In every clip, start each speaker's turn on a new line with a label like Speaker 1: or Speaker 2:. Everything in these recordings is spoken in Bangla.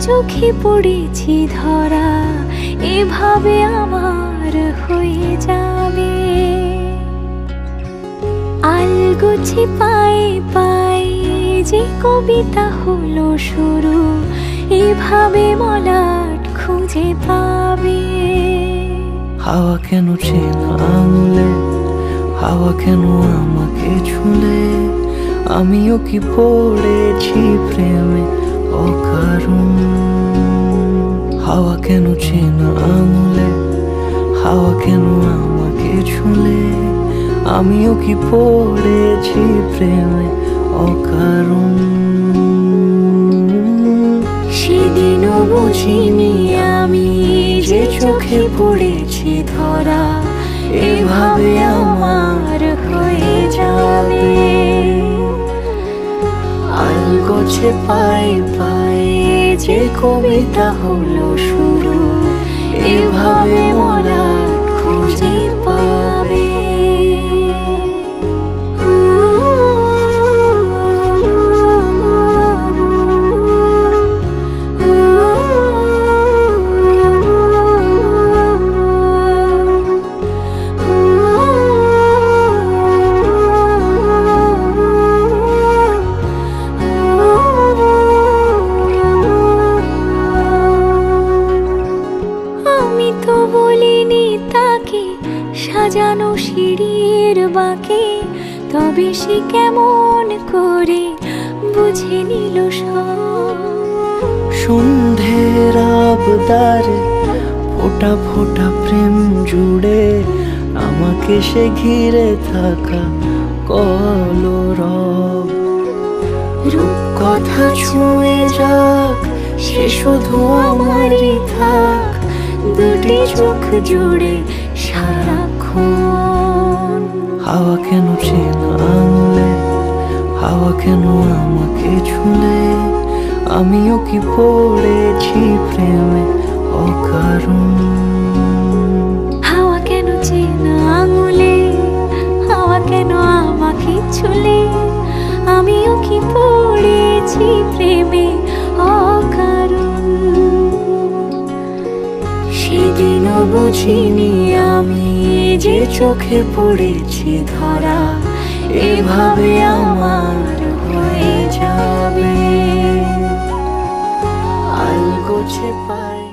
Speaker 1: চোখে পড়েছি ধরা, এভাবে আমার হয়ে যাবে। আলগোছে পায়ে পায়ে যে কবিতা হলো শুরু, এভাবে মলাট খুঁজে পাবে।
Speaker 2: হাওয়া কেন চেনা আঙুলে, হাওয়া কেন আমাকে ছুলে, আমিও কি পড়েছি প্রেমে অকারণ। হাওয়া কেন চেনা আঙুলে, হাওয়া কেন আমাকে ছুলে, আমিও কি পড়েছি প্রেমে অকারণ।
Speaker 1: সেদিনও বুঝিনি আমি যে চোখে পড়েছি ধরা, এভাবে আমার হয়ে যাবে।
Speaker 2: আলগোছে পায়ে পায়ে যে কবিতা হলো শুরু,
Speaker 1: এভাবে মলাট খুঁজে পাবে। আমি তো বলিনি তাকে সাজানো সিঁড়ির বাঁকে, তবে সে কেমন করে বুঝে নিল সব।
Speaker 2: সন্ধ্যের আবদারে ফোটা ফোটা প্রেম জুড়ে, আমাকে সে ঘিরে থাকা কলরব।
Speaker 1: রূপকথা ছুঁয়ে যাক, সে শুধু আমারই থাক, দুটি চোখ জুড়ে সারাক্ষণ।
Speaker 2: হাওয়া কেন চেনা আঙুলে, হাওয়া কেন আমাকে ছুলে, আমিও কি পড়েছি প্রেমে অকারণ।
Speaker 1: হাওয়া কেন চেনা আঙুলে, হাওয়া কেন আমাকে ছুলে, আমিও কি পড়েছি প্রেমে অকারণ। সেদিনও বুঝিনি আমি যে চোখে পড়েছি ধরা, এভাবে আমার হয়ে যাবে।
Speaker 2: আলগোছে পায়ে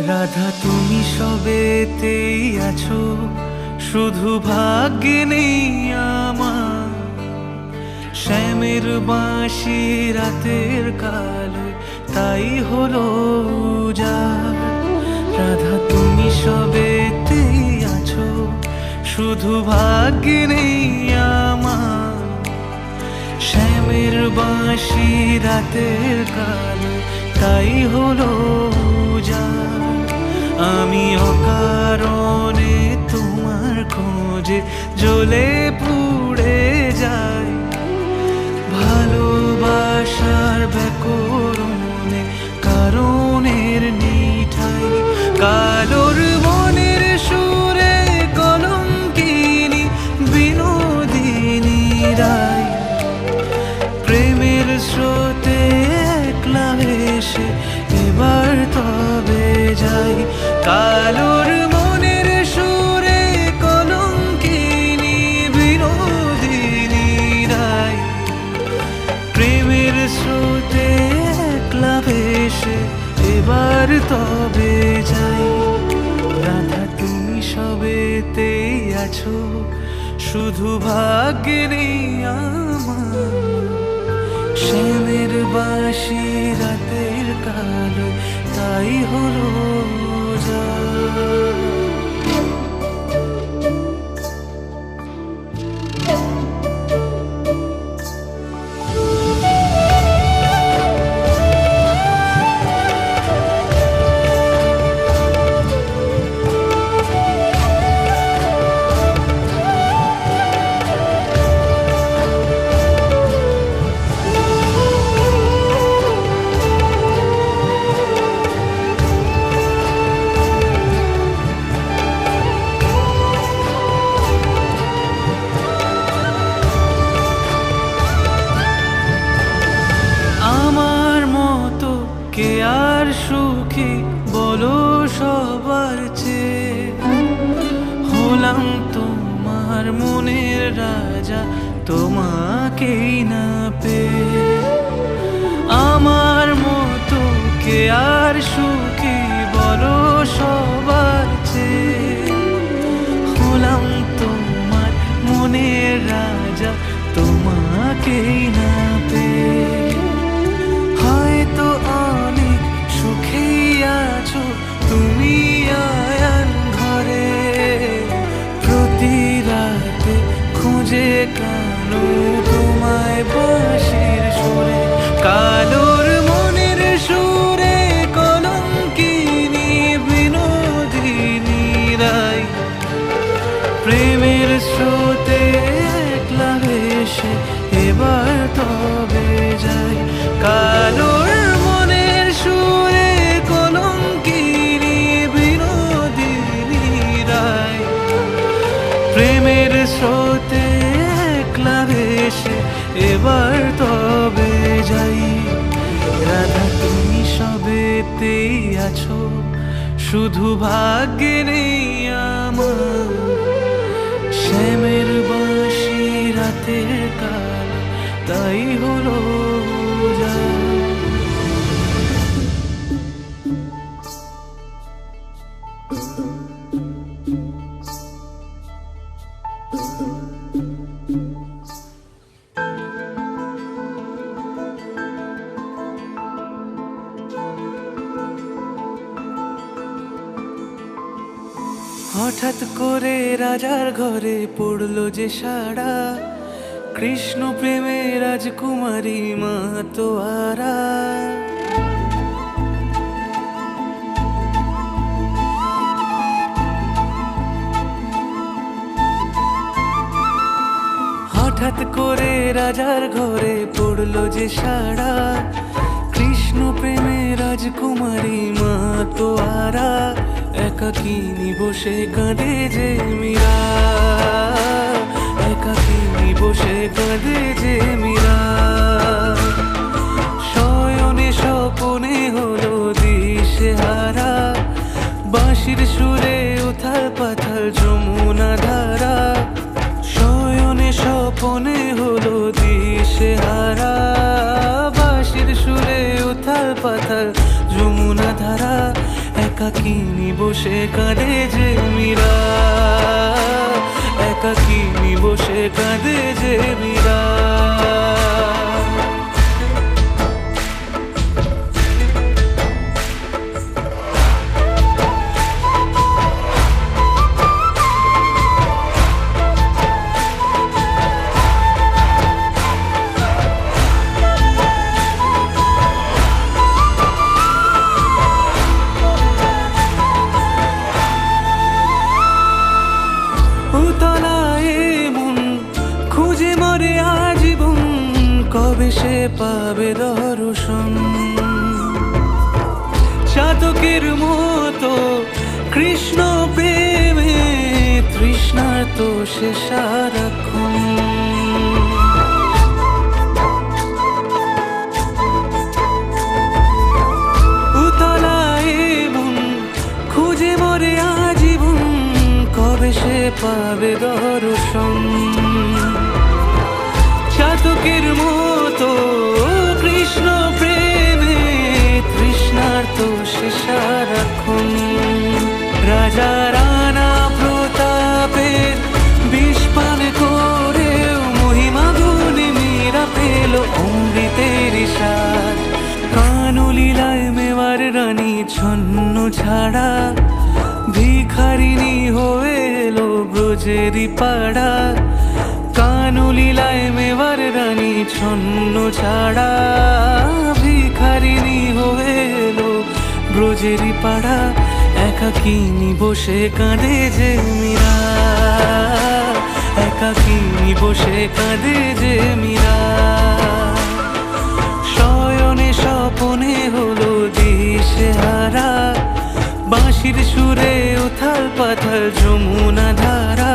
Speaker 2: রাধা তুমি সবেতেই আছো, শুধু ভাগ্যে নেই আমার। শ্যামের বাঁশি রাতের কালে তাই হলো উজাড়। রাধা তুমি সবেতেই আছো, শুধু ভাগ্যে নেই আমার। শ্যামের বাঁশি রাতের কালে তাই হলো উজাড়। আমি অকারণে তোমার খোঁজে জ্বলে পুড়ে যাই। ভালোবাসার ব্যাকরণে কারণের নিঠাই, কালোর মনের সুরে কলঙ্কিনী বিনোদিনী রায়। প্রেমের স্রোতে একলা ভেসে এবার তবে যাই। কালোর মনের সুরে কলঙ্কিনী বিনোদিনী রায়। প্রেমের স্রোতে একলা ভেসে এবার তবে যাই। রাধা তুমি সবেতেই আছো, শুধু ভাগ্যে নেই আমার। শ্যামের বাঁশি রাতের কালে তাই হলো উজাড়। কে আর সুখী বলো সবার চেয়ে? হলাম তোমার মনের রাজা তোমাকেই না পেয়ে। আমার মতো কে আর সুখী বলো সবার চেয়ে? হলাম তোমার মনের রাজা তোমাকেই না পেয়ে। হয়তো অনেক সুখেই আছো তুমি আয়ার ঘরে, প্রতি রাতে খুঁজে কানো তোমায় বাঁশির সুরে। কালোর মনের সুরে কলঙ্কিনী বিনোদিনী রায়। প্রেমের স্রোতে একলা ভেসে এবার তবে যাই। কালোর মনের সুরে কলঙ্কিনী বিনোদিনী রায়। প্রেমের স্রোতে একলা ভেসে এবার তবে যাই। রাধা তুমি সবেতেই আছো, শুধু ভাগ্যে নেই আমার। শ্যামের বাঁশি রাতের কাল তাই হলো উজাড়। হঠাৎ করে রাজার ঘরে পড়লো যে সাড়া, কৃষ্ণ প্রেমে রাজকুমারী মাতোয়ারা। হঠাৎ করে রাজার ঘরে পড়লো যে সাড়া, কৃষ্ণ প্রেমে রাজকুমারী মাতোয়ারা। একাকিনী বসে কাঁদে যে মীরা, একাকিনী বসে কাঁদে যে মীরা। শয়নে স্বপনে হলো দিশেহারা, বাঁশির সুরে উথাল পাথাল যমুনা ধারা। শয়নে স্বপনে হলো দিশেহারা, বাঁশির সুরে উথাল পাথাল যমুনা ধারা। একাকিনী বসে কাঁদে যে মীরা, একাকিনী বসে কাঁদে যে মীরা। উতলায় মন খুঁজে মরে আজীবন, কবে সে পাবে দর্শন। চাতকের মতো কৃষ্ণ প্রেমে তৃষ্ণার্ত সে সারাক্ষণ। উতলায় মন খুঁজে মরে আজীবন, কবে সে পাবে দর্শন। চাতকের মতো কৃষ্ণ প্রেমে তৃষ্ণার্ত সে সারাক্ষণ। রাজা রানা প্রতাপের বিষ পান করেও মহিমা গুণে মীরা পেল অমৃতের স্বাদ। কানলীলায় মেওয়ার রানী ছন্ন ছাড়া, ভিখারিনী হয়ে এলো ব্রজেরই পাড়া। কানলীলায় মেওয়ার রানী ছন্ন ছাড়া, ভিখারিনী হয়ে এলো ব্রজেরই পাড়া। একাকিনী বসে কাঁদে যে মীরা, একাকিনী বসে কাঁদে যে মীরা। শয়নে স্বপনে হলো দিশেহারা, বাঁশির সুরে উথাল পাথাল যমুনা ধারা।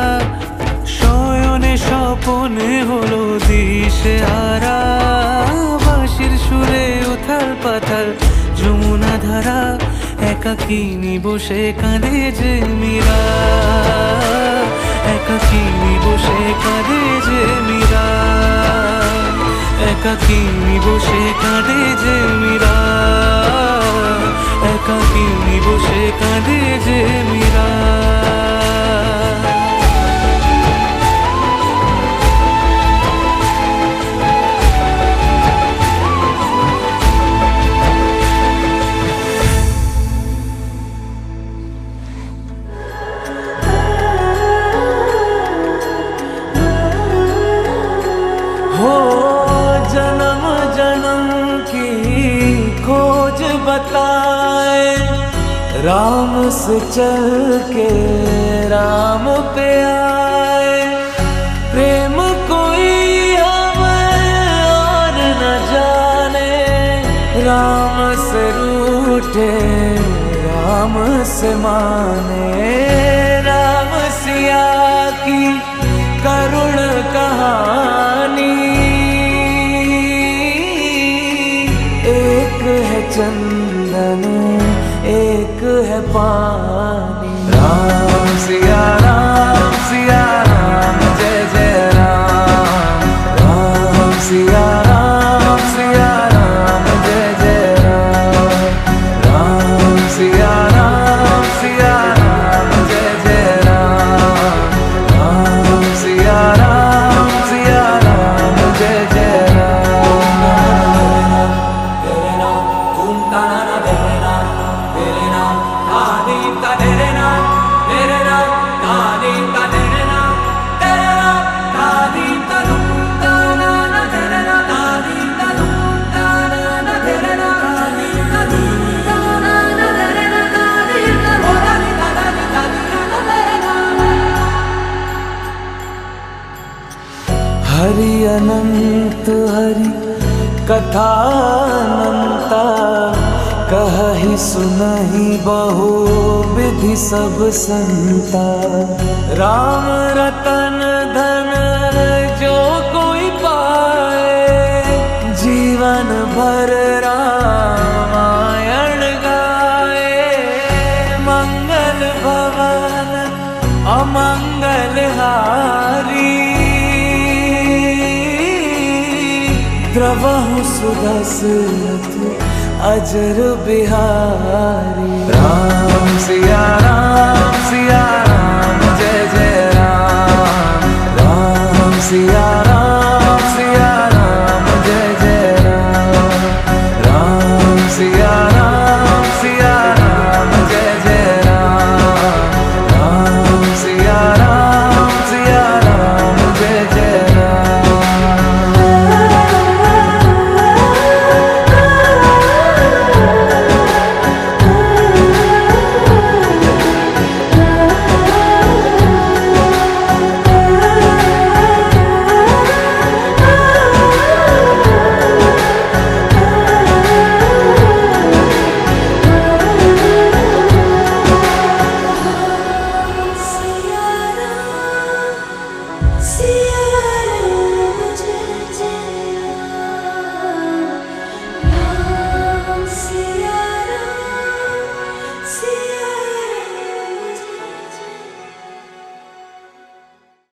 Speaker 2: শয়নে স্বপনে হলো দিশেহারা, বাঁশির সুরে উথাল পাথাল যমুনা ধারা। একাকিনী বসে কাঁদে যে মীরা, একাকিনী বসে কাঁদে যে মীরা, একাকিনী বসে কাঁদে যে মীরা, একাকিনী বসে কাঁদে যে মীরা। हो जन्म जन्म की खोज बताए, राम से चल के राम पे आए। प्रेम कोई हमें और न जाने, राम से रूठे राम से माने। राम सिया की करुण कहानी, एक है चंदन एक है पानी। राम सिया राम जय जय राम। राम सिया राम जय जय राम। राम सिया राम जय जय राम। राम सिया राम जय जय राम। तेरे नाम तुम ताना तेरे नाम आदि का तेरे नाम आदि का तेरे नाम आदि का तुम ताना तेरे नाम आदि का तुम ताना तेरे नाम आदि का तुम ताना तेरे नाम आदि का बोलानी ताना तेरे नाम। हरि अनंत हरि कथा अनंता, कहि सुनहि बहु विधि सब संता। राम रतन धन जो कोई पाए, जीवन भर रामायण गाए। मंगल भवन अमंगल हारी, द्रवहु सुदशरथ अजर बिहारी राम सिया